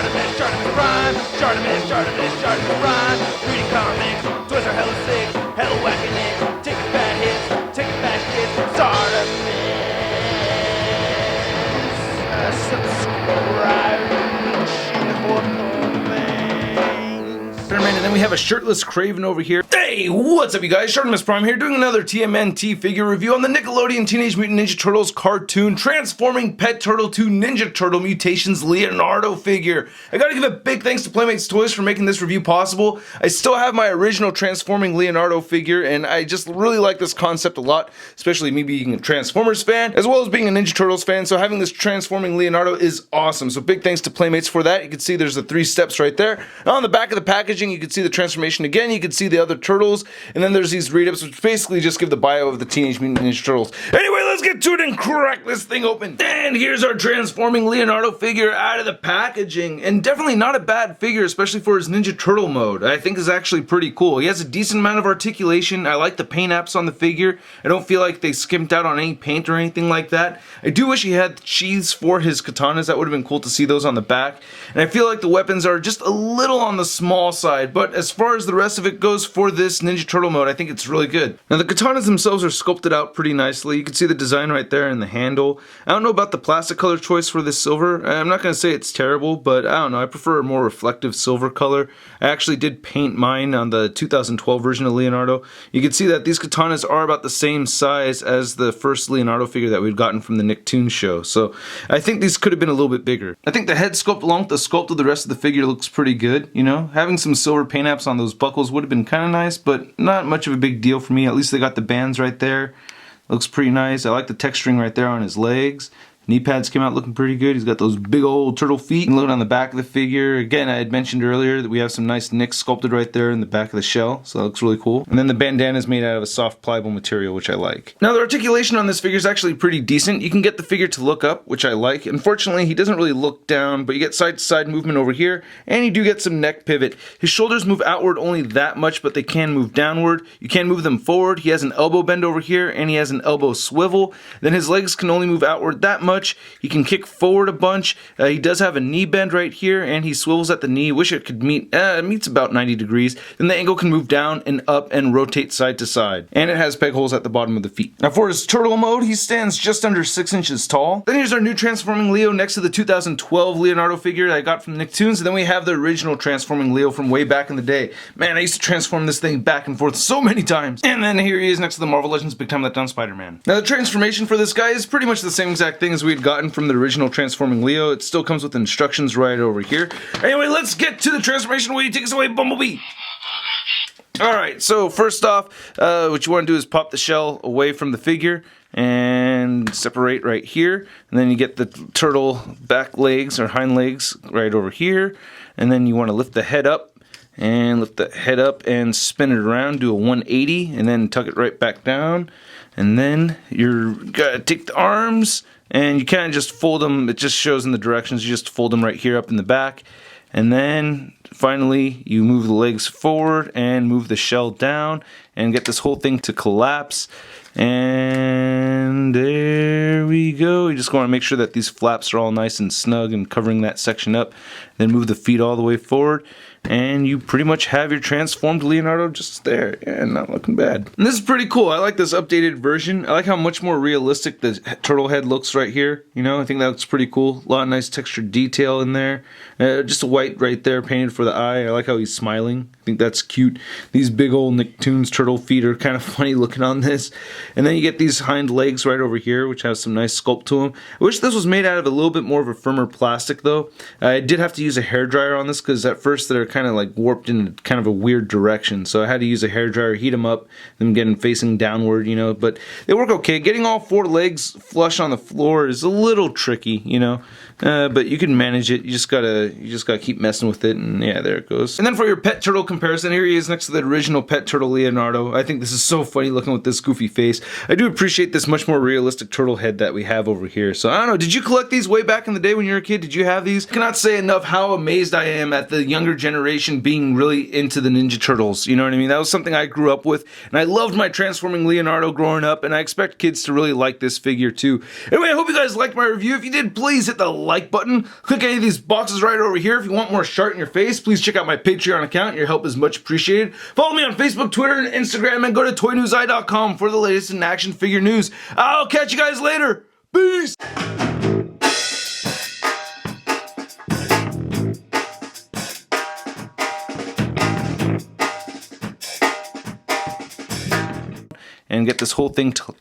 ShartimusPrime, ShartimusPrime. Reading comics, toys are hella sick, hella whacking it, taking bad hits, taking bad shit. Subscribe. And then we have a shirtless Craven over here. Hey, what's up you guys? ShartimusPrime here doing another TMNT figure review on the Nickelodeon Teenage Mutant Ninja Turtles cartoon transforming pet turtle to Ninja Turtle Mutations Leonardo figure. I gotta give a big thanks to Playmates Toys for making this review possible. I still have my original transforming Leonardo figure and I just really like this concept a lot, especially me being a Transformers fan as well as being a Ninja Turtles fan, so having this transforming Leonardo is awesome. So big thanks to Playmates for that. You can see there's the 3 steps right there. Now on the back of the packaging you can see the transformation again, you can see the other turtles, and then there's these read-ups which basically just give the bio of the Teenage Mutant Ninja Turtles. Anyway, let's get to it and crack this thing open. And here's our transforming Leonardo figure out of the packaging, and definitely not a bad figure, especially for his Ninja Turtle mode. I think is actually pretty cool. He has a decent amount of articulation. I like the paint apps on the figure. I don't feel like they skimped out on any paint or anything like that. I do wish he had sheaths for his katanas. That would have been cool to see those on the back. And I feel like the weapons are just a little on the small side, but as far as the rest of it goes for this Ninja Turtle mode, I think it's really good. Now the katanas themselves are sculpted out pretty nicely. You can see the design right there in the handle. I don't know about the plastic color choice for this silver. I'm not going to say it's terrible, but I don't know. I prefer a more reflective silver color. I actually did paint mine on the 2012 version of Leonardo. You can see that these katanas are about the same size as the first Leonardo figure that we'd gotten from the Toon show. So I think these could have been a little bit bigger. I think the head sculpt along with the sculpt of the rest of the figure looks pretty good, you know? Having some silver paint apps on those buckles would have been kind of nice, but not much of a big deal for me. At least they got the bands right there. Looks pretty nice. I like the texturing right there on his legs. Knee pads came out looking pretty good. He's got those big old turtle feet. And look on the back of the figure. Again, I had mentioned earlier that we have some nice nicks sculpted right there in the back of the shell, so that looks really cool. And then the bandana is made out of a soft pliable material, which I like. Now the articulation on this figure is actually pretty decent. You can get the figure to look up, which I like. Unfortunately, he doesn't really look down, but you get side-to-side movement over here, and you do get some neck pivot. His shoulders move outward only that much, but they can move downward. You can move them forward. He has an elbow bend over here, and he has an elbow swivel. Then his legs can only move outward that much. He can kick forward a bunch. He does have a knee bend right here, and he swivels at the knee. Wish it could meet, it meets about 90 degrees. Then the angle can move down and up and rotate side to side. And it has peg holes at the bottom of the feet. Now for his turtle mode, he stands just under 6 inches tall. Then here's our new transforming Leo next to the 2012 Leonardo figure that I got from the Nicktoons. And then we have the original transforming Leo from way back in the day. Man, I used to transform this thing back and forth so many times. And then here he is next to the Marvel Legends Big Time Letdown Spider-Man. Now the transformation for this guy is pretty much the same exact thing as we had gotten from the original transforming Leo. It still comes with instructions right over here. Anyway, let's get to the transformation. Will you take us away, Bumblebee? Alright, so first off, what you want to do is pop the shell away from the figure and separate right here. And then you get the turtle back legs or hind legs right over here. And then you want to lift the head up and spin it around, do a 180, and then tuck it right back down. And then you're gotta take the arms and you kind of just fold them. It just shows in the directions. You just fold them right here up in the back. And then finally you move the legs forward and move the shell down and get this whole thing to collapse. And there we go. You just want to make sure that these flaps are all nice and snug and covering that section up. Then move the feet all the way forward. And you pretty much have your transformed Leonardo just there. Yeah, not looking bad. And this is pretty cool. I like this updated version. I like how much more realistic the turtle head looks right here. You know, I think that looks pretty cool. A lot of nice textured detail in there. Just a white right there painted for the eye. I like how he's smiling. I think that's cute. These big old Nicktoons turtle feet are kind of funny looking on this. And then you get these hind legs right over here, which have some nice sculpt to them. I wish this was made out of a little bit more of a firmer plastic though. I did have to use a hairdryer on this because at first they're kind of like warped in kind of a weird direction. So I had to use a hairdryer, heat them up, then get them facing downward, you know. But they work okay. Getting all 4 legs flush on the floor is a little tricky, you know. But you can manage it. You just gotta keep messing with it, and yeah, there it goes. And then for your pet turtle comparison, here he is next to the original pet turtle Leonardo. I think this is so funny looking with this goofy face. face. I do appreciate this much more realistic turtle head that we have over here. So I don't know, did you collect these way back in the day when you were a kid? Did you have these? I cannot say enough how amazed I am at the younger generation being really into the Ninja Turtles. You know what I mean? That was something I grew up with, and I loved my transforming Leonardo growing up, and I expect kids to really like this figure too. Anyway, I hope you guys liked my review. If you did, please hit the like button. Click any of these boxes right over here. If you want more Shart in your face, please check out my Patreon account. Your help is much appreciated. Follow me on Facebook, Twitter, and Instagram, and go to toynewseye.com for the latest in action figure news. I'll catch you guys later. Peace! And get this whole thing to